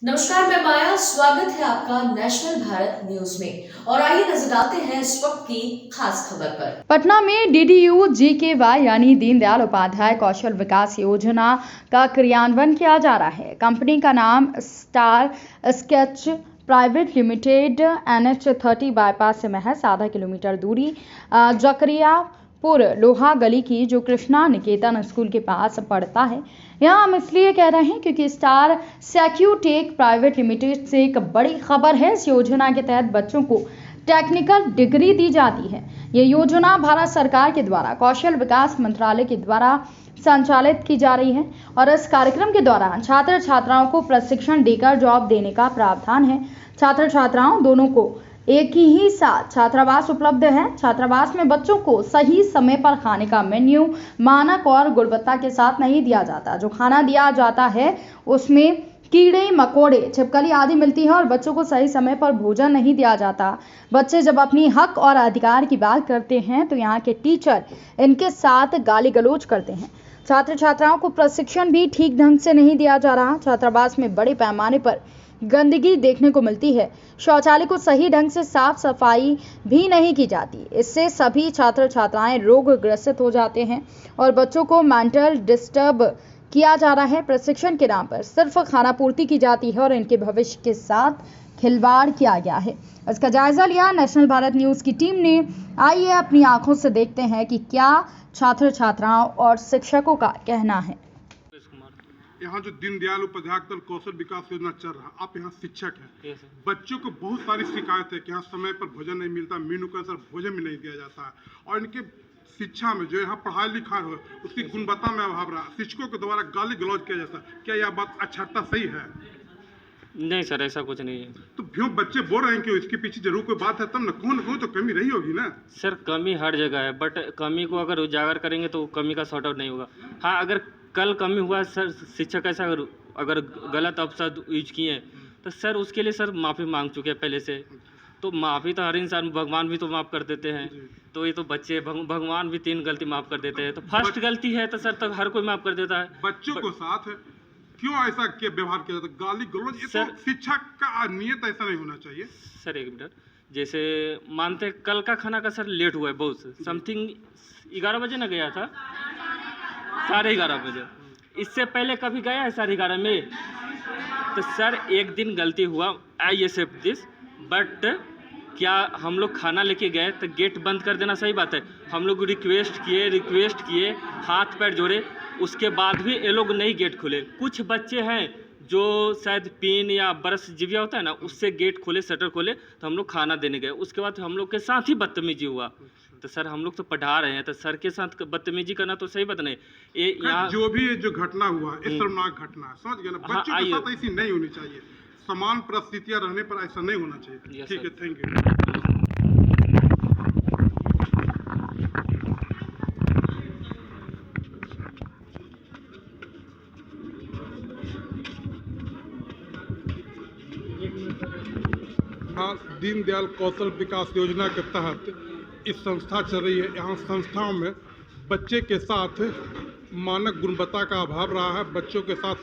नमस्कार, मैं माया। स्वागत है आपका नेशनल भारत न्यूज में। और आइए नजर डालते हैं इस वक्त की खास खबर पर। पटना में DDU-GKY यानी दीनदयाल उपाध्याय कौशल विकास योजना का क्रियान्वयन किया जा रहा है। कंपनी का नाम star sketch private limited NH30 bypass से महज आधा किलोमीटर दूरी जकरियापुर लोहा गली की जो कृष्णा निकेतन स्कूल के पास पड़ता है। यहाँ हम इसलिए कह रहे हैं क्योंकि स्टार सेक्यूटेक प्राइवेट लिमिटेड से एक बड़ी खबर है। इस योजना के तहत बच्चों को टेक्निकल डिग्री दी जाती है। ये योजना भारत सरकार के द्वारा कौशल विकास मंत्रालय के द्वारा संचालित की जा रही है और इस कार्यक्रम के दौरान छात्र छात्राओं को प्रशिक्षण देकर जॉब देने का प्रावधान है। छात्र छात्राओं दोनों को एक ही साथ छात्रावास उपलब्ध है। छात्रावास में बच्चों को सही समय पर खाने का मेन्यू मानक और गुणवत्ता के साथ नहीं दिया जाता। जो खाना दिया जाता है उसमें कीड़े मकोड़े छिपकली आदि मिलती है और बच्चों को सही समय पर भोजन नहीं दिया जाता। बच्चे जब अपनी हक और अधिकार की बात करते हैं तो यहाँ के टीचर इनके साथ गाली गलौज करते हैं। छात्र छात्राओं को प्रशिक्षण भी ठीक ढंग से नहीं दिया जा रहा। छात्रावास में बड़े पैमाने पर गंदगी देखने को मिलती है। शौचालय को सही ढंग से साफ सफाई भी नहीं की जाती। इससे सभी छात्र छात्राएं रोग ग्रसित हो जाते हैं और बच्चों को मेंटल डिस्टर्ब किया जा रहा है। प्रशिक्षण के नाम पर सिर्फ खाना पूर्ति की जाती है और इनके भविष्य के साथ खिलवाड़ किया गया है। इसका जायजा लिया नेशनल भारत न्यूज की टीम ने। आइए अपनी आंखों से देखते हैं कि क्या छात्र छात्राओं और शिक्षकों का कहना है। यहाँ जो दीनदयाल उपाध्याय कौशल विकास योजना चल रहा है, आप यहाँ शिक्षक हैं। बच्चों को बहुत सारी शिकायत है कि यहाँ समय पर भोजन नहीं मिलता, मेनू के अनुसार भोजन भी नहीं दिया जाता है और इनके शिक्षा में जो यहाँ पढ़ाई लिखाई हो उसकी गुणवत्ता में अभाव रहा। शिक्षकों के द्वारा गाली गलौज किया जाता है। क्या यह बात अक्षरता सही है? नहीं सर, ऐसा कुछ नहीं है। तो क्यों बच्चे बोल रहे हैं कि इसके पीछे जरूर कोई बात है, तब न कोई तो कमी रही होगी ना। सर कमी हर जगह है, बट कमी को अगर उजागर करेंगे तो कमी का सॉर्ट आउट नहीं होगा। हाँ, अगर कल कमी हुआ सर, शिक्षक ऐसा अगर गलत अवसर यूज किए तो सर उसके लिए सर माफ़ी मांग चुके हैं पहले से। तो माफ़ी तो हर इंसान, भगवान भी तो माफ़ कर देते हैं। तो ये तो बच्चे भगवान भी 3 गलती माफ़ कर देते हैं। तो फर्स्ट गलती है तो सर तो हर कोई माफ़ कर देता है। बच्चों को साथ क्यों ऐसा के व्यवहार किया जाता है? गाली गलौज, ये तो शिक्षक का नियत ऐसा नहीं होना चाहिए। सर एक मिनट, जैसे मानते कल का खाना का सर लेट हुआ है बहुत, समथिंग 11 बजे ना गया था, 11:30 बजे। इससे पहले कभी गया है 11:30 में? तो सर एक दिन गलती हुआ, आई एक्सेप्ट दिस, बट क्या हम लोग खाना लेके गए तो गेट बंद कर देना सही बात है? हम लोग रिक्वेस्ट किए, हाथ पैर जोड़े, उसके बाद भी ये लोग नहीं गेट खोले। कुछ बच्चे हैं जो शायद पिन या ब्रश जिविया होता है ना, उससे गेट खोले, शटर खोले, तो हम लोग खाना देने गए। उसके बाद हम लोग के साथ ही बदतमीजी हुआ। तो सर हम लोग तो पढ़ा रहे हैं, तो सर के साथ बदतमीजी करना तो सही बात नहीं। ये यहाँ जो भी जो घटना हुआ है शर्मनाक घटना है, समझ गए ना। बच्चों के साथ ऐसी नहीं होनी चाहिए। समान परिस्थितियां रहने पर ऐसा नहीं होना चाहिए। ठीक है, थैंक यू। हाँ, दीनदयाल कौशल विकास योजना के तहत इस संस्था चल रही है। यहाँ संस्थाओं में बच्चे के साथ मानक गुणवत्ता का अभाव रहा है। बच्चों के साथ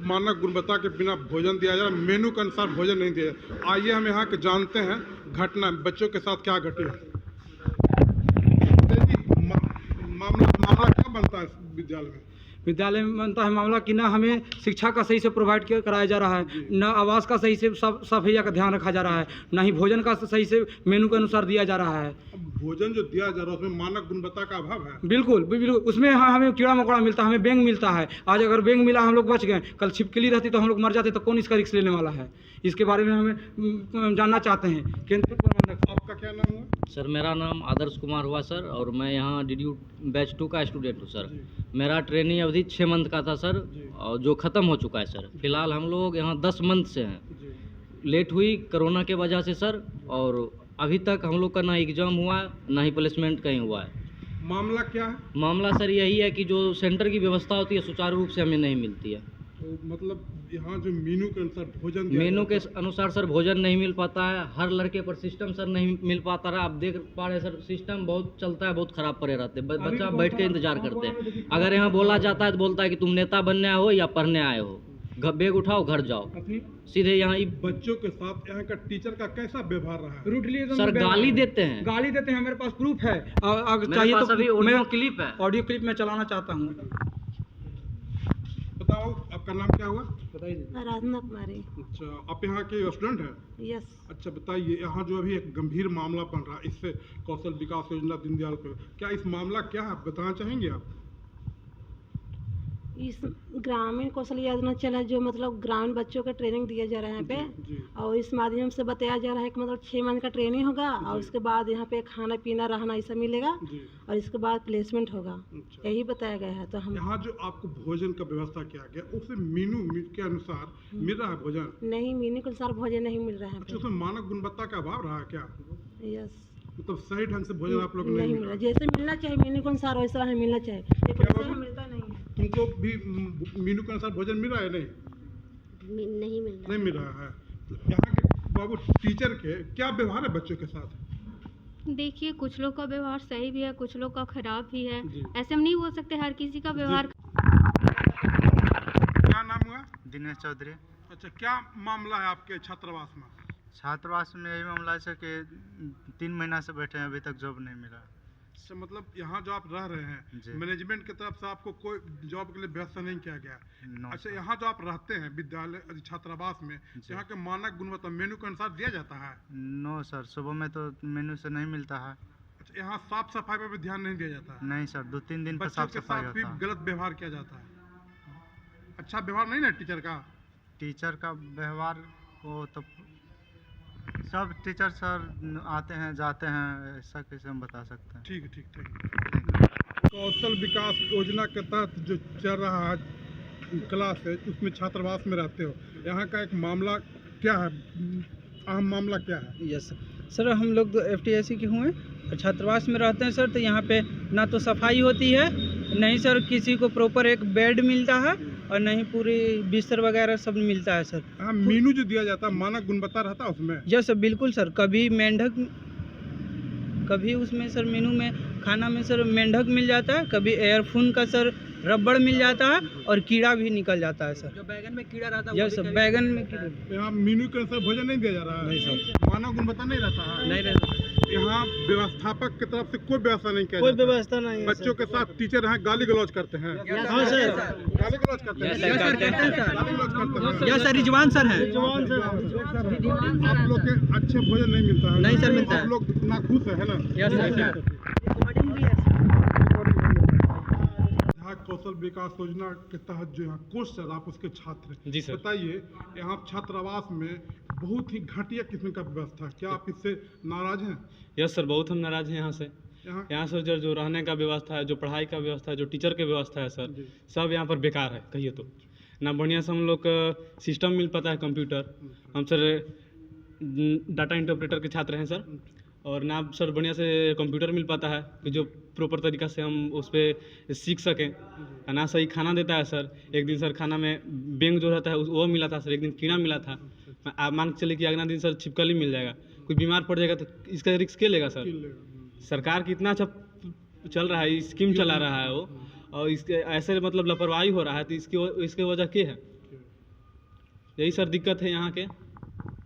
मानक गुणवत्ता के बिना भोजन दिया जा रहा है, मेनू के अनुसार भोजन नहीं दिया जाता। आइए हम यहाँ के जानते हैं घटना बच्चों के साथ क्या घटी है। मामला क्या बनता है विद्यालय में? विद्यालय में बनता है मामला कि ना हमें शिक्षा का सही से प्रोवाइड कराया जा रहा है, न आवास का सही से सफाई का ध्यान रखा जा रहा है, न ही भोजन का सही से मेनू के अनुसार दिया जा रहा है। भोजन जो दिया जा रहा है उसमें मानक गुणवत्ता का अभाव है। बिल्कुल बिल्कुल, उसमें हमें कीड़ा मकोड़ा मिलता है, हमें बेंग मिलता है। आज अगर बेंग मिला हम लोग बच गए, कल छिपकली रहती तो हम लोग मर जाते, तो कौन इसका रिस्क लेने वाला है? इसके बारे में हमें जानना चाहते हैं। केंद्र प्रबंधक, आपका क्या नाम हुआ? सर मेरा नाम आदर्श कुमार हुआ सर, और मैं यहाँ DDU बैच 2 का स्टूडेंट हूँ सर। मेरा ट्रेनिंग अवधि 6 मंथ का था सर, और जो ख़त्म हो चुका है सर। फिलहाल हम लोग यहाँ 10 मंथ से हैं। लेट हुई कोरोना के वजह से सर, और अभी तक हम लोग का ना एग्ज़ाम हुआ है, ना ही प्लेसमेंट कहीं हुआ है। मामला क्या है? मामला सर यही है कि जो सेंटर की व्यवस्था होती है सुचारू रूप से हमें नहीं मिलती है। तो मतलब यहाँ जो मेनू के अनुसार भोजन मेनू के अनुसार सर भोजन नहीं मिल पाता है। हर लड़के पर सिस्टम सर नहीं मिल पाता है। आप देख पा रहे सर, सिस्टम बहुत चलता है, बहुत ख़राब पड़े रहते हैं। बच्चा बैठ के इंतजार करते हैं। अगर यहाँ बोला जाता है तो बोलता है कि तुम नेता बनने आए हो या पढ़ने आए हो। बैग उठाओ घर जाओ, अपनी सीधे यहाँ बच्चों के साथ यहाँ का टीचर का कैसा व्यवहार रहा है? रूटली एकदम सर गाली देते हैं। गाली देते हैं। मेरे पास प्रूफ है, अगर मेरे चाहिए पास तो अभी ऑडियो क्लिप है। ऑडियो क्लिप में चलाना चाहता हूँ। बताओ आपका नाम क्या हुआ? बताइए। आराधना कुमारी। अच्छा, आप यहाँ के स्टूडेंट हैं? यस। अच्छा बताइए, यहाँ जो अभी एक गंभीर मामला बन रहा है, इससे कौशल विकास योजना दीनदयाल पे, क्या इस मामला क्या है, आप बताना चाहेंगे आप? इस ग्रामीण कौशल योजना चला जो मतलब ग्रामीण बच्चों का ट्रेनिंग दिया जा रहा है यहाँ पे, जी और इस माध्यम से बताया जा रहा है कि मतलब 6 मंथ का ट्रेनिंग होगा और उसके बाद यहाँ पे खाना पीना रहना ये सब मिलेगा जी। और इसके बाद प्लेसमेंट होगा, अच्छा, यही बताया गया है। तो हम यहाँ जो आपको भोजन का व्यवस्था किया गया, उससे मेनू के अनुसार मिल रहा है भोजन? नहीं, मीनू के अनुसार भोजन नहीं मिल रहा है अच्छा, यहाँ उसमें मानक गुणवत्ता का अभाव रहा है क्या? पे। यस, मतलब सही ढंग से भोजन आप लोग को नहीं नहीं मिल मिल रहा, रहा? जैसे मिलना चाहिए मीनू के अनुसार वैसा हमें मिलना चाहिए, क्या लेकिन बाबू? मिलता नहीं है। तुमको भी मेनू के अनुसार भोजन मिल रहा है? नहीं नहीं मिल नहीं मिल रहा है। यहाँ के बाबू टीचर के क्या व्यवहार है बच्चों के साथ? देखिए, कुछ लोग का व्यवहार सही भी है, कुछ लोग का खराब भी है। जी। ऐसे हम नहीं बोल सकते हर किसी का व्यवहार। क्या नाम हुआ? दिनेश चौधरी। अच्छा, क्या मामला है आपके छात्रावास में? छात्रावास में यही मामला है कि 3 महीना से बैठे हैं, अभी तक जॉब नहीं मिला। अच्छा, मतलब यहाँ जो आप रह रहे हैं, जी। मैनेजमेंट की तरफ से आपको कोई जॉब के लिए व्यवस्था नहीं किया गया? नो अच्छा, सर। यहाँ जो आप रहते हैं विद्यालय छात्रावास में, जी। यहाँ के मानक गुणवत्ता मेनू के अनुसार दिया जाता है? नो सर, सुबह में तो मेनू से नहीं मिलता है। अच्छा, यहाँ साफ सफाई पर भी ध्यान नहीं दिया जाता है? नहीं सर, 2-3 दिन पर बच्चों साफ के सफाई साथ भी होता है। गलत व्यवहार किया जाता है? अच्छा व्यवहार नहीं ना टीचर का? टीचर का व्यवहार वो तो सब टीचर सर आते हैं जाते हैं, ऐसा कैसे हम बता सकते हैं। ठीक है, ठीक। कौशल विकास योजना के तहत जो चल रहा है क्लास है, उसमें छात्रावास में रहते हो, यहाँ का एक मामला क्या है, अहम मामला क्या है? यस सर, हम लोग तो FTSC के हुए और छात्रावास में रहते हैं सर। तो यहाँ पे ना तो सफाई होती है, नहीं सर किसी को प्रॉपर एक बेड मिलता है और नहीं पूरी बिस्तर वगैरह सब मिलता है सर। हाँ, मेनू जो दिया जाता है मानक गुणवत्ता रहता है उसमें? यस सर, बिल्कुल सर। कभी मेंढक, कभी उसमें सर मेनू में खाना में सर मेंढक मिल जाता है, कभी एयरफोन का सर रबड़ मिल जाता है और कीड़ा भी निकल जाता है सर। जो बैगन में कीड़ा रहता है, यस सर, बैगन में कीड़ा। यहाँ मेनू के अनुसार भोजन नहीं दिया जा रहा है? नहीं सर, मानक गुणवत्ता नहीं रहता है? नहीं रहता। यहाँ व्यवस्थापक की तरफ से कोई व्यवस्था नहीं किया कोई जाता है? व्यवस्था नहीं है बच्चों के साथ टीचर यहाँ गाली गलौज करते हैं? हाँ सर, गाली गलौज करते हैं? यस सर, करते हैं सर। गाली गलौज करते हैं? यस सर, रिजवान सर है। आप लोग के अच्छे भोजन नहीं मिलता है? नहीं सर, मिलता है। आप लोग नाखुश है ना? Yes sir. यहाँ कौशल विकास योजना के तहत जो यहाँ कोर्स चल रहा है, आप उसके छात्र हैं। जी सर। बताइए, यहाँ छात्रावास में बहुत ही घटिया किस्म का व्यवस्था है, क्या आप इससे नाराज हैं? यस सर, बहुत हम नाराज हैं यहाँ से। यहाँ यहाँ सर जो रहने का व्यवस्था है, जो पढ़ाई का व्यवस्था है, जो टीचर की व्यवस्था है सर, जी। सब यहाँ पर बेकार है कहिए तो। ना बढ़िया से हम लोग का सिस्टम मिल पाता है कंप्यूटर, हम सर डाटा इंटरप्रेटर के छात्र हैं सर, और ना सर बढ़िया से कंप्यूटर मिल पाता है कि जो प्रॉपर तरीक़ा से हम उस पर सीख सकें। ना सही खाना देता है सर। एक दिन सर खाना में बेंग जो रहता है वो मिला था सर, एक दिन कीड़ा मिला था। आप मान के चलिए कि अगला दिन सर छिपकली मिल जाएगा, कोई बीमार पड़ जाएगा तो इसका रिस्क के लेगा सर? सरकार की इतना अच्छा चल रहा है, स्कीम चला रहा है वो, और इसके ऐसे मतलब लापरवाही हो रहा है, तो इसकी वजह क्या है? यही सर दिक्कत है यहाँ के।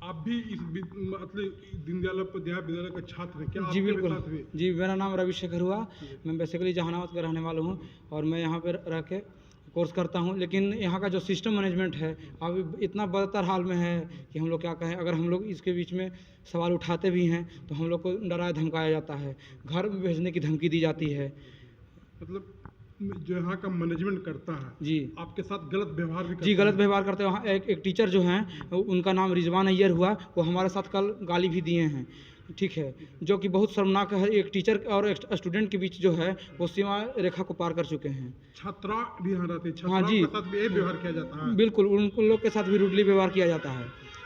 आप भी इस मतलब दीनदयाल उपाध्याय विद्यालय के छात्र हैं क्या? जी आपके बिल्कुल साथ भी? जी, मेरा नाम रविशेखर हुआ। मैं बेसिकली जहानाबाद का रहने वाला हूँ और मैं यहाँ पर रह के कोर्स करता हूँ। लेकिन यहाँ का जो सिस्टम मैनेजमेंट है अभी इतना बदतर हाल में है कि हम लोग क्या कहें। अगर हम लोग इसके बीच में सवाल उठाते भी हैं तो हम लोग को डराया धमकाया जाता है, घर में भेजने की धमकी दी जाती है। मतलब जो यहाँ का मैनेजमेंट करता है जी, आपके साथ गलत व्यवहार भी करता जी है? गलत व्यवहार करते हैं। वहाँ एक टीचर जो हैं उनका नाम रिजवान अय्यर हुआ, वो हमारे साथ कल गाली भी दिए हैं, ठीक है, जो कि बहुत शर्मनाक है। एक टीचर और एक स्टूडेंट के बीच जो है वो सीमा रेखा को पार कर चुके हैं। छात्रा भी यहाँ रहती है, हाँ छात्राओं जी। के साथ भी यही व्यवहार किया जाता है? बिल्कुल, उन लोग के साथ भी रूडली व्यवहार किया जाता है।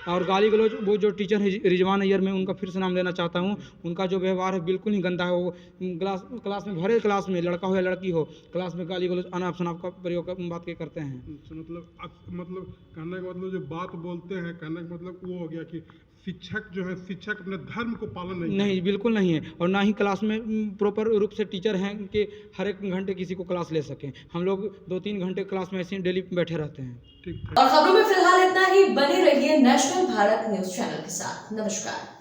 और गाली गलौज वो जो टीचर है रिजवान अय्यर, मैं उनका फिर से नाम लेना चाहता हूँ। उनका जो व्यवहार है बिल्कुल ही गंदा है। वो क्लास में भरे क्लास में लड़का हो या लड़की हो, क्लास में गाली गलौज अनाप शनाप का प्रयोग बात के करते हैं। मतलब कहने का मतलब जो बात बोलते हैं, कहने का मतलब वो हो गया कि शिक्षक जो है, शिक्षक अपने धर्म को पालन नहीं बिल्कुल नहीं है। और ना ही क्लास में प्रॉपर रूप से टीचर हैं कि हर एक घंटे किसी को क्लास ले सकें। हम लोग 2-3 घंटे क्लास में ऐसे ही डेली बैठे रहते हैं। ठीक। और खबरों में फिलहाल इतना ही। बने रहिए नेशनल भारत न्यूज चैनल के साथ। नमस्कार।